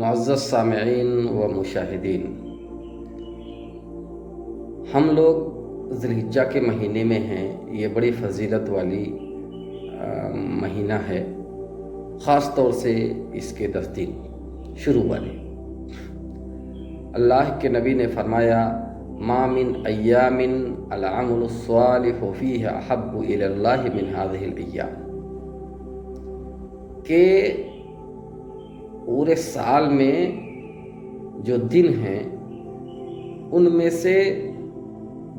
معزز سامعین و مشاہدین، ہم لوگ ذی الحجہ کے مہینے میں ہیں۔ یہ بڑی فضیلت والی مہینہ ہے، خاص طور سے اس کے 10 دن شروع والے۔ اللہ کے نبی نے فرمایا ما من ایام العمل الصالح فیہ احب الی اللہ من هذه الایام، کہ پورے سال میں جو دن ہیں ان میں سے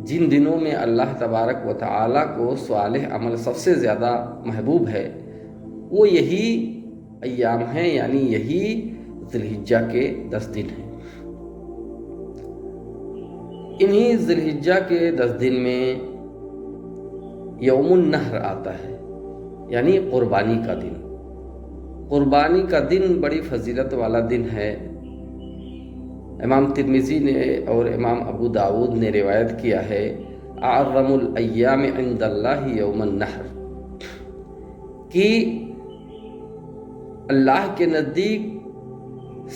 جن دنوں میں اللہ تبارک و تعالیٰ کو صالح عمل سب سے زیادہ محبوب ہے وہ یہی ایام ہیں، یعنی یہی ذی الحجہ کے 10 دن ہیں۔ انہی ذی الحجہ کے 10 دن میں یوم النحر آتا ہے، یعنی قربانی کا دن۔ قربانی کا دن بڑی فضیلت والا دن ہے۔ امام ترمذی نے اور امام ابو داود نے روایت کیا ہے اعظم الایام عند اللہ یوم النحر، کہ اللہ کے نزدیک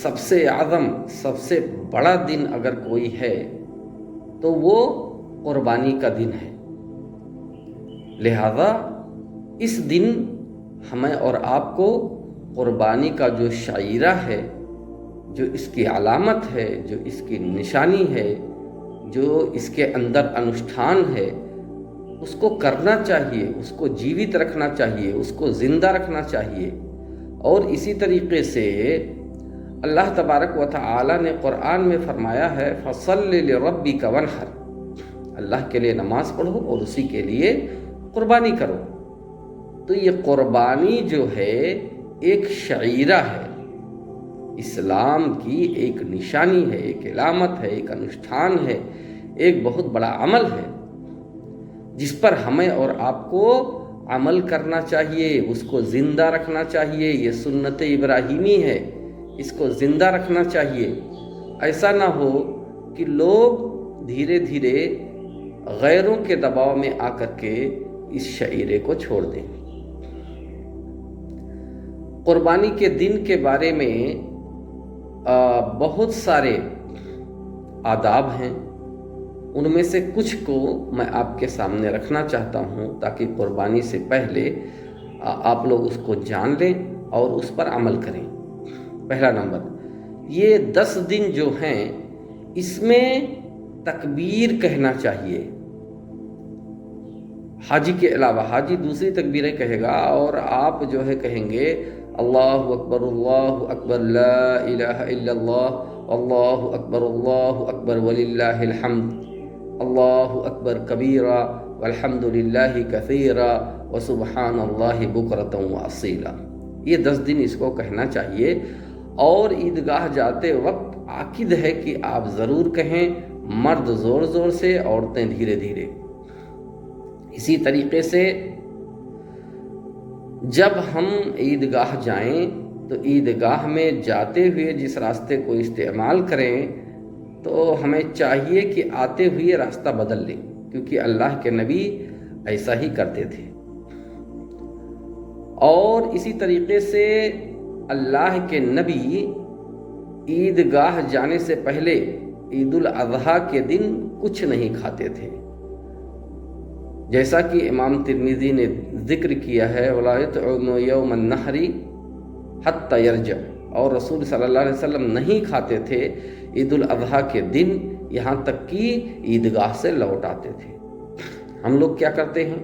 سب سے اعظم، سب سے بڑا دن اگر کوئی ہے تو وہ قربانی کا دن ہے۔ لہذا اس دن ہمیں اور آپ کو قربانی کا جو شعیرہ ہے، جو اس کی علامت ہے، جو اس کی نشانی ہے، جو اس کے اندر انوشٹھان ہے، اس کو کرنا چاہیے، اس کو جیوت رکھنا چاہیے، اس کو زندہ رکھنا چاہیے۔ اور اسی طریقے سے اللہ تبارک و تعالی نے قرآن میں فرمایا ہے فَصَلِّ لِرَبِّكَ وَانْحَرْ، اللہ کے لیے نماز پڑھو اور اسی کے لیے قربانی کرو۔ تو یہ قربانی جو ہے ایک شعیرہ ہے، اسلام کی ایک نشانی ہے، ایک علامت ہے، ایک انوشٹھان ہے، ایک بہت بڑا عمل ہے جس پر ہمیں اور آپ کو عمل کرنا چاہیے، اس کو زندہ رکھنا چاہیے۔ یہ سنت ابراہیمی ہے، اس کو زندہ رکھنا چاہیے۔ ایسا نہ ہو کہ لوگ دھیرے دھیرے غیروں کے دباؤ میں آ کر کے اس شعیرے کو چھوڑ دیں۔ قربانی کے دن کے بارے میں بہت سارے آداب ہیں، ان میں سے کچھ کو میں آپ کے سامنے رکھنا چاہتا ہوں تاکہ قربانی سے پہلے آپ لوگ اس کو جان لیں اور اس پر عمل کریں۔ پہلا نمبر، یہ 10 دن جو ہیں اس میں تکبیر کہنا چاہیے۔ حاجی کے علاوہ حاجی دوسری تکبیریں کہے گا اور آپ جو ہے کہیں گے اللہ اکبر لا الہ الا اللہ اکبر وللہ الحمد، اللہ اکبر کبیرا والحمد للہ کثیرا وسبحان اللہ بکرۃ واصیلا۔ یہ 10 دن اس کو کہنا چاہیے، اور عیدگاہ جاتے وقت عاقد ہے کہ آپ ضرور کہیں، مرد زور زور سے، عورتیں دھیرے دھیرے۔ اسی طریقے سے جب ہم عیدگاہ جائیں تو عیدگاہ میں جاتے ہوئے جس راستے کو استعمال کریں تو ہمیں چاہیے کہ آتے ہوئے راستہ بدل لیں، کیونکہ اللہ کے نبی ایسا ہی کرتے تھے۔ اور اسی طریقے سے اللہ کے نبی عیدگاہ جانے سے پہلے عید الاضحیٰ کے دن کچھ نہیں کھاتے تھے، جیسا کہ امام ترمذی نے ذکر کیا ہے وَلَا يُطْعِمُ يَوْمَ النَّحْرِ حَتَّى يَرْجِعَ، اور رسول صلی اللہ علیہ وسلم نہیں کھاتے تھے عید الاضحیٰ کے دن یہاں تک کہ عیدگاہ سے لوٹ آتے تھے۔ ہم لوگ کیا کرتے ہیں؟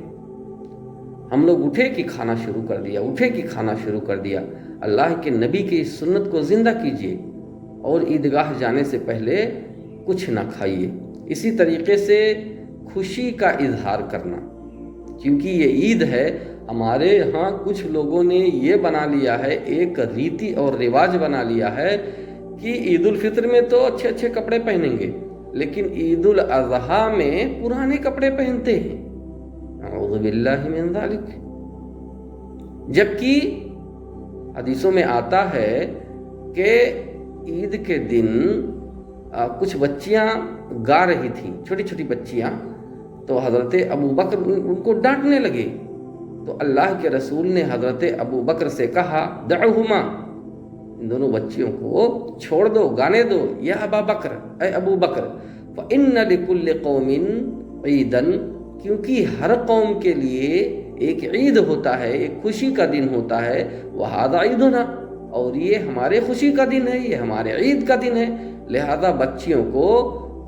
ہم لوگ اٹھے کہ کھانا شروع کر دیا، اٹھے کہ کھانا شروع کر دیا۔ اللہ کے نبی کی اس سنت کو زندہ کیجیے اور عیدگاہ جانے سے پہلے کچھ نہ کھائیے۔ اسی طریقے سے خوشی کا اظہار کرنا، کیونکہ یہ عید ہے، ہمارے ہاں کچھ لوگوں نے یہ بنا لیا ہے، ایک ریتی اور رواج بنا لیا ہے کہ عید الفطر میں تو اچھے اچھے کپڑے پہنیں گے، لیکن عید الاضحیٰ میں پرانے کپڑے پہنتے ہیں۔ اعوذ باللہ من ذالک۔ جبکہ حدیثوں میں آتا ہے کہ عید کے دن کچھ بچیاں گا رہی تھیں، چھوٹی چھوٹی بچیاں، تو حضرت ابو بکر ان کو ڈانٹنے لگے، تو اللہ کے رسول نے حضرت ابو بکر سے کہا دعوہما، ان دونوں بچیوں کو چھوڑ دو، گانے دو، یا ابا بکر، اے ابو بکر، فَإِنَّ لِكُلِّ قَوْمٍ عِيدًا، کیونکہ ہر قوم کے لیے ایک عید ہوتا ہے، ایک خوشی کا دن ہوتا ہے، وَهَذَا عِيدُنَا، اور یہ ہمارے خوشی کا دن ہے، یہ ہمارے عید کا دن ہے، لہذا بچیوں کو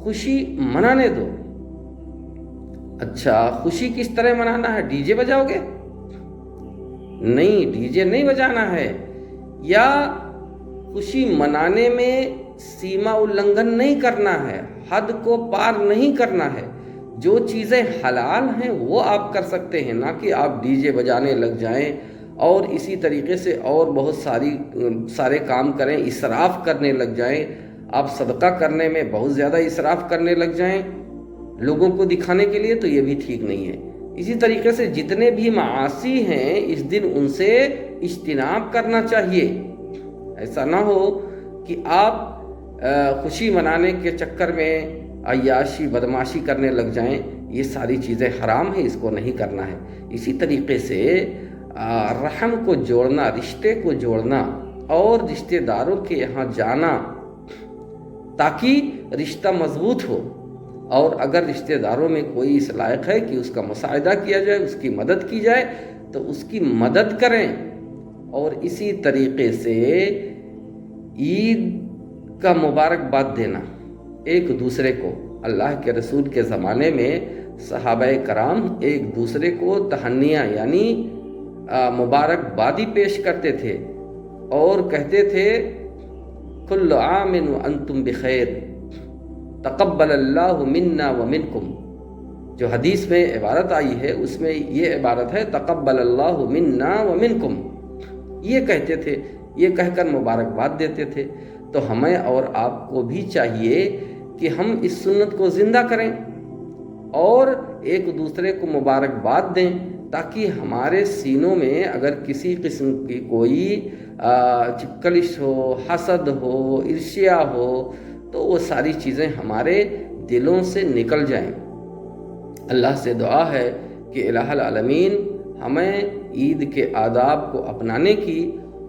خوشی منانے دو۔ اچھا، خوشی کس طرح منانا ہے؟ ڈی جے بجاؤ گے؟ نہیں، ڈی جے نہیں بجانا ہے، یا خوشی منانے میں سیما النگھن نہیں کرنا ہے، حد کو پار نہیں کرنا ہے۔ جو چیزیں حلال ہیں وہ آپ کر سکتے ہیں، نہ کہ آپ ڈی جے بجانے لگ جائیں اور اسی طریقے سے اور بہت سارے کام کریں، اسراف کرنے لگ جائیں، آپ صدقہ کرنے میں بہت زیادہ اسراف کرنے لگ جائیں لوگوں کو دکھانے کے لیے، تو یہ بھی ٹھیک نہیں ہے۔ اسی طریقے سے جتنے بھی معاصی ہیں اس دن ان سے اجتناب کرنا چاہیے۔ ایسا نہ ہو کہ آپ خوشی منانے کے چکر میں عیاشی بدماشی کرنے لگ جائیں، یہ ساری چیزیں حرام ہیں، اس کو نہیں کرنا ہے۔ اسی طریقے سے رحم کو جوڑنا، رشتے کو جوڑنا اور رشتہ داروں کے یہاں جانا تاکہ رشتہ مضبوط ہو، اور اگر رشتہ داروں میں کوئی اس لائق ہے کہ اس کا مساعدہ کیا جائے، اس کی مدد کی جائے، تو اس کی مدد کریں۔ اور اسی طریقے سے عید کا مبارکباد دینا ایک دوسرے کو۔ اللہ کے رسول کے زمانے میں صحابہ کرام ایک دوسرے کو تہنیاں یعنی مبارکبادی پیش کرتے تھے اور کہتے تھے کل عام وانتم بخیر، تقبل اللہ منا ومنکم۔ جو حدیث میں عبارت آئی ہے اس میں یہ عبارت ہے تقبل اللہ منا ومنکم، یہ کہتے تھے، یہ کہہ کر مبارکباد دیتے تھے۔ تو ہمیں اور آپ کو بھی چاہیے کہ ہم اس سنت کو زندہ کریں اور ایک دوسرے کو مبارکباد دیں، تاکہ ہمارے سینوں میں اگر کسی قسم کی کوئی چپکلش ہو، حسد ہو، عرشیا ہو، تو وہ ساری چیزیں ہمارے دلوں سے نکل جائیں۔ اللہ سے دعا ہے کہ الہ العالمین ہمیں عید کے آداب کو اپنانے کی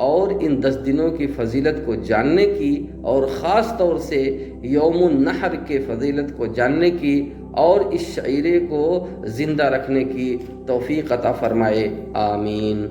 اور ان 10 دنوں کی فضیلت کو جاننے کی، اور خاص طور سے یوم النحر کے فضیلت کو جاننے کی اور اس شعیرے کو زندہ رکھنے کی توفیق عطا فرمائے، آمین۔